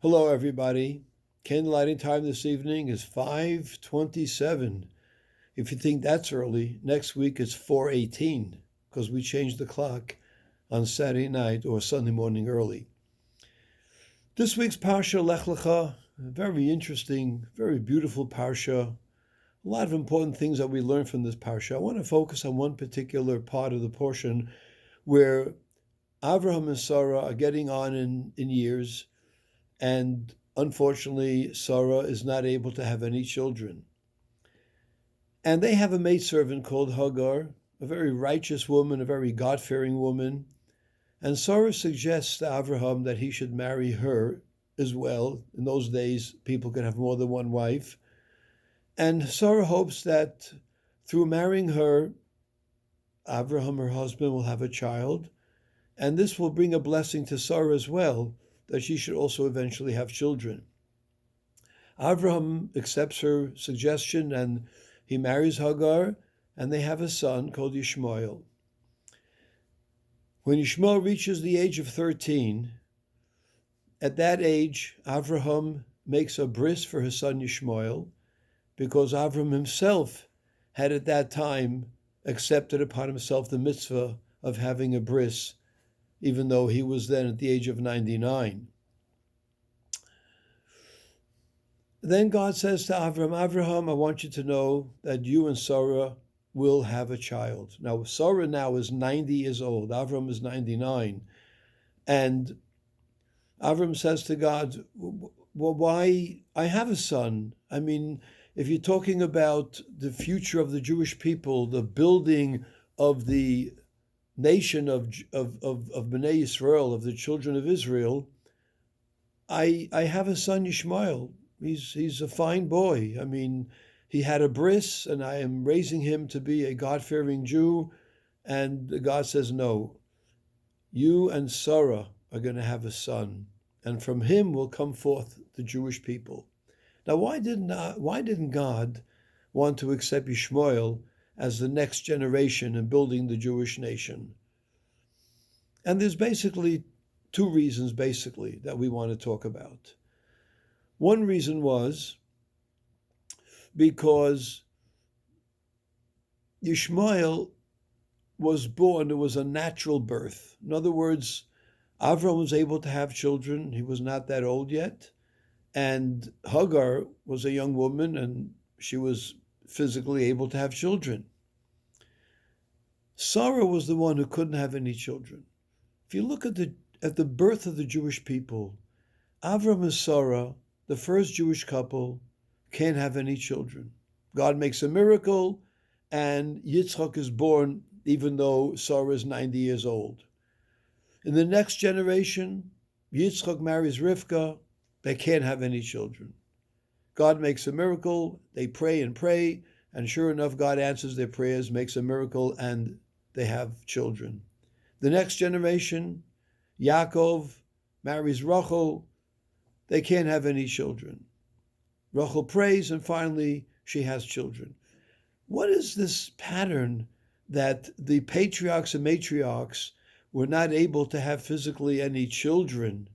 Hello, everybody. Candlelighting time this evening is 5:27. If you think that's early, next week it's 4:18 because we changed the clock on Saturday night or Sunday morning early. This week's Parsha Lech Lecha, a very interesting, very beautiful Parsha. A lot of important things that we learn from this Parsha. I want to focus on one particular part of the portion where Avraham and Sarah are getting on in years, and unfortunately, Sarah is not able to have any children. And they have a maidservant called Hagar, a very righteous woman, a very God-fearing woman. And Sarah suggests to Abraham that he should marry her as well. In those days, people could have more than one wife. And Sarah hopes that through marrying her, Abraham, her husband, will have a child. And this will bring a blessing to Sarah as well, that she should also eventually have children. Abraham accepts her suggestion and he marries Hagar, and they have a son called Yishmael. When Yishmael reaches the age of 13, at that age, Abraham makes a bris for his son Yishmael, because Abraham himself had at that time accepted upon himself the mitzvah of having a bris, even though he was then at the age of 99. Then God says to Avraham, I want you to know that you and Sarah will have a child. Now, Sarah now is 90 years old. Avraham is 99. And Avraham says to God, well, why? I have a son. I mean, if you're talking about the future of the Jewish people, the building of the nation of Bnei Yisrael, of the children of Israel, I have a son, Yishmael. He's a fine boy. I mean, he had a bris, and I am raising him to be a God-fearing Jew. And God says, no, you and Sarah are going to have a son, and from him will come forth the Jewish people. Now, why didn't God want to accept Yishmael as the next generation in building the Jewish nation? And there's basically two reasons, that we want to talk about. One reason was because Yishmael was born, it was a natural birth. In other words, Avram was able to have children. He was not that old yet. And Hagar was a young woman, and she was physically able to have children. Sarah was the one who couldn't have any children. If you look at the birth of the Jewish people, Avram and Sarah, the first Jewish couple, can't have any children. God makes a miracle, and Yitzchak is born even though Sarah is 90 years old. In the next generation, Yitzchak marries Rivka. They can't have any children. God makes a miracle. They pray, and sure enough, God answers their prayers, makes a miracle, and they have children. The next generation, Yaakov marries Rachel. They can't have any children. Rachel prays, and finally she has children. What is this pattern that the patriarchs and matriarchs were not able to have physically any children,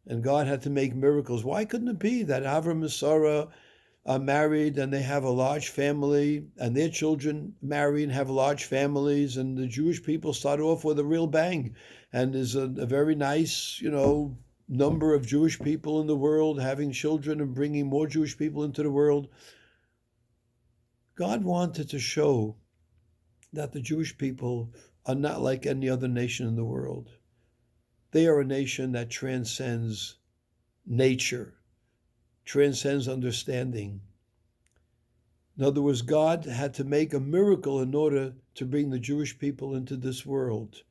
and God had to make miracles? Why couldn't it be that Avram and Sarah are married and they have a large family, and their children marry and have large families, and the Jewish people start off with a real bang, and there's a very nice, number of Jewish people in the world having children and bringing more Jewish people into the world? God wanted to show that the Jewish people are not like any other nation in the world. They are a nation that transcends nature, transcends understanding. In other words, God had to make a miracle in order to bring the Jewish people into this world,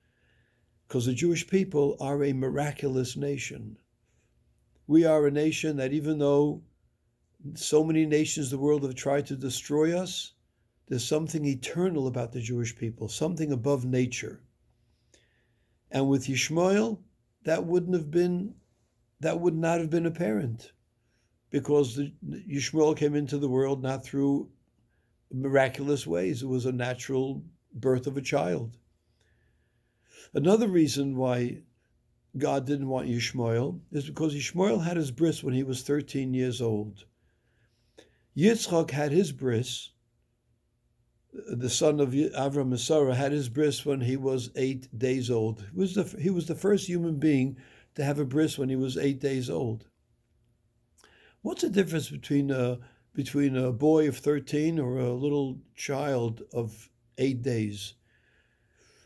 because the Jewish people are a miraculous nation. We are a nation that, even though so many nations of the world have tried to destroy us, there's something eternal about the Jewish people, something above nature. And with Yishmael, that would not have been apparent, because Yishmael came into the world not through miraculous ways. It was a natural birth of a child. Another reason why God didn't want Yishmael is because Yishmael had his bris when he was 13 years old. Yitzchak had his bris, the son of Avram and Sarah, had his bris when he was 8 days old. He was the first human being to have a bris when he was 8 days old. What's the difference between a boy of 13 or a little child of 8 days?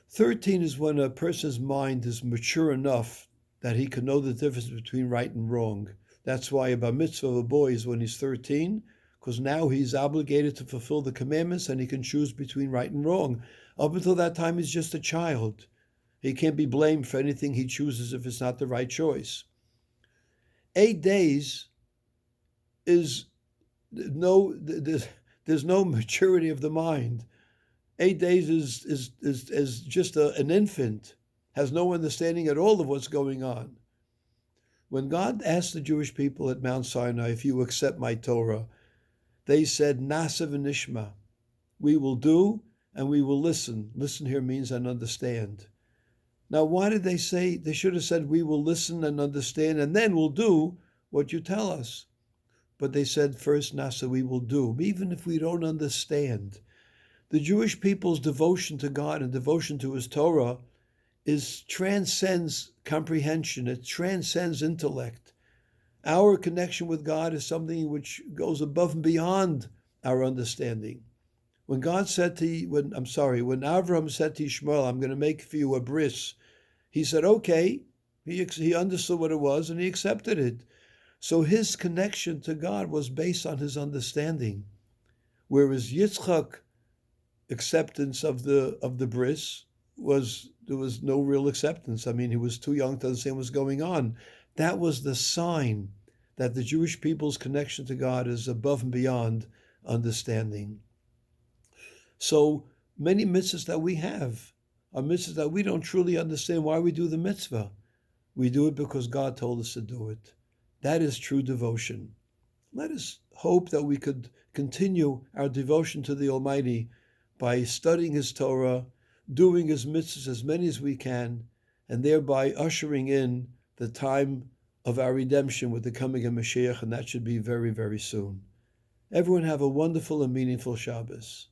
13 is when a person's mind is mature enough that he can know the difference between right and wrong. That's why a bar mitzvah of a boy is when he's 13, because now he's obligated to fulfill the commandments and he can choose between right and wrong. Up until that time, he's just a child. He can't be blamed for anything he chooses if it's not the right choice. 8 days is there's no maturity of the mind. 8 days is just an infant, has no understanding at all of what's going on. When God asked the Jewish people at Mount Sinai, if you accept my Torah, they said, Nasa v'nishma, we will do and we will listen. Listen here means and understand. Now, why did they say? They should have said, we will listen and understand, and then we'll do what you tell us. But they said, first, Nasa, we will do, even if we don't understand. The Jewish people's devotion to God and devotion to His Torah transcends comprehension. It transcends intellect. Our connection with God is something which goes above and beyond our understanding. When Avram said to Yishmael, I'm going to make for you a bris, he said, okay. He understood what it was and he accepted it. So his connection to God was based on his understanding. Whereas Yitzchak acceptance of the bris there was no real acceptance. I mean, he was too young to understand what's going on. That was the sign that the Jewish people's connection to God is above and beyond understanding. So many mitzvahs that we have are mitzvahs that we don't truly understand why we do the mitzvah. We do it because God told us to do it. That is true devotion. Let us hope that we could continue our devotion to the Almighty by studying His Torah, doing His mitzvahs as many as we can, and thereby ushering in the time of our redemption with the coming of Mashiach, and that should be very, very soon. Everyone have a wonderful and meaningful Shabbos.